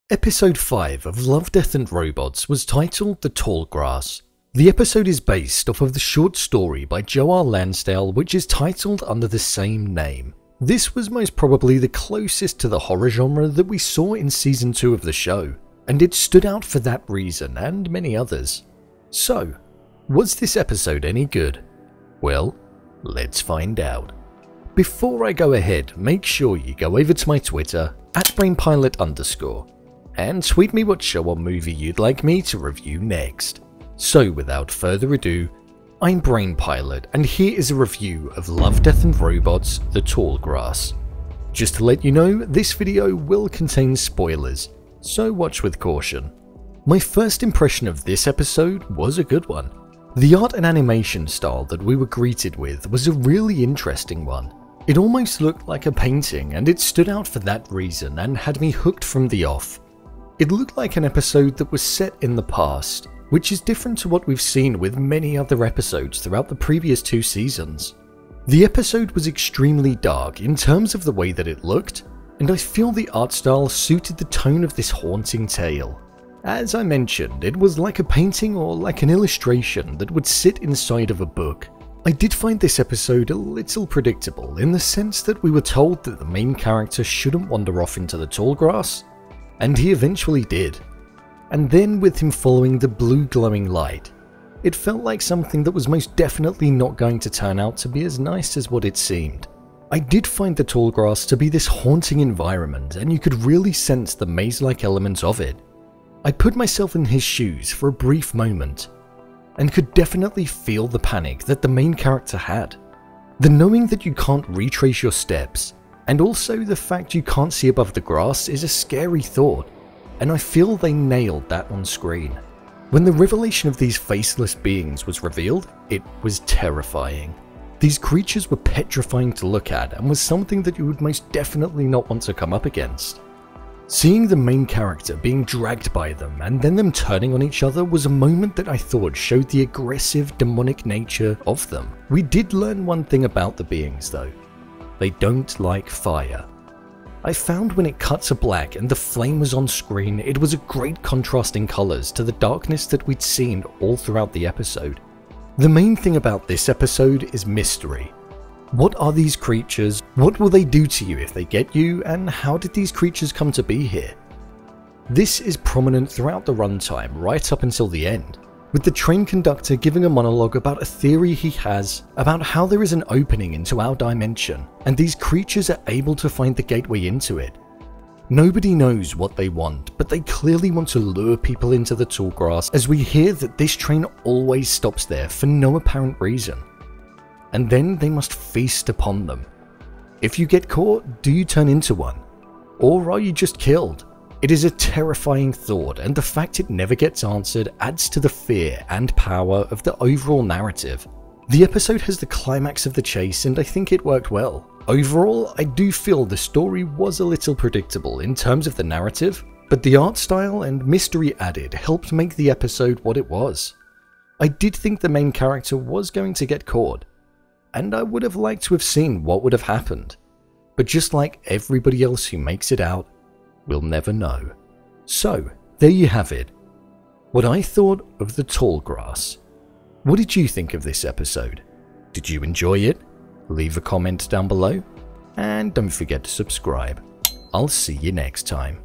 Episode 5 of Love, Death and Robots was titled The Tall Grass. The episode is based off of the short story by Joe R. Lansdale which is titled under the same name. This was most probably the closest to the horror genre that we saw in season 2 of the show, and it stood out for that reason and many others. So, was this episode any good? Well, let's find out. Before I go ahead, make sure you go over to my Twitter, @BrainPilot_, and tweet me what show or movie you'd like me to review next. So without further ado, I'm BrainPilot and here is a review of Love, Death and Robots: The Tall Grass. Just to let you know, this video will contain spoilers, so watch with caution. My first impression of this episode was a good one. The art and animation style that we were greeted with was a really interesting one. It almost looked like a painting and it stood out for that reason and had me hooked from the off. It looked like an episode that was set in the past, which is different to what we've seen with many other episodes throughout the previous 2 seasons. The episode was extremely dark in terms of the way that it looked, and I feel the art style suited the tone of this haunting tale. As I mentioned, it was like a painting or like an illustration that would sit inside of a book. I did find this episode a little predictable in the sense that we were told that the main character shouldn't wander off into the tall grass, and he eventually did. And then with him following the blue glowing light, it felt like something that was most definitely not going to turn out to be as nice as what it seemed. I did find the tall grass to be this haunting environment and you could really sense the maze-like elements of it. I put myself in his shoes for a brief moment and could definitely feel the panic that the main character had. The knowing that you can't retrace your steps, and also the fact you can't see above the grass, is a scary thought, and I feel they nailed that on screen. When the revelation of these faceless beings was revealed, it was terrifying. These creatures were petrifying to look at and was something that you would most definitely not want to come up against. Seeing the main character being dragged by them and then them turning on each other was a moment that I thought showed the aggressive, demonic nature of them. We did learn one thing about the beings though. They don't like fire. I found when it cut to black and the flame was on screen, it was a great contrast in colours to the darkness that we'd seen all throughout the episode. The main thing about this episode is mystery. What are these creatures? What will they do to you if they get you? And how did these creatures come to be here? This is prominent throughout the runtime right up until the end, with the train conductor giving a monologue about a theory he has about how there is an opening into our dimension and these creatures are able to find the gateway into it. Nobody knows what they want, but they clearly want to lure people into the tall grass, as we hear that this train always stops there for no apparent reason. And then they must feast upon them. If you get caught, do you turn into one? Or are you just killed? It is a terrifying thought, and the fact it never gets answered adds to the fear and power of the overall narrative. The episode has the climax of the chase and I think it worked well. Overall, I do feel the story was a little predictable in terms of the narrative, but the art style and mystery added helped make the episode what it was. I did think the main character was going to get caught, and I would have liked to have seen what would have happened, but just like everybody else who makes it out, we'll never know. So, there you have it. What I thought of The Tall Grass. What did you think of this episode? Did you enjoy it? Leave a comment down below, and don't forget to subscribe. I'll see you next time.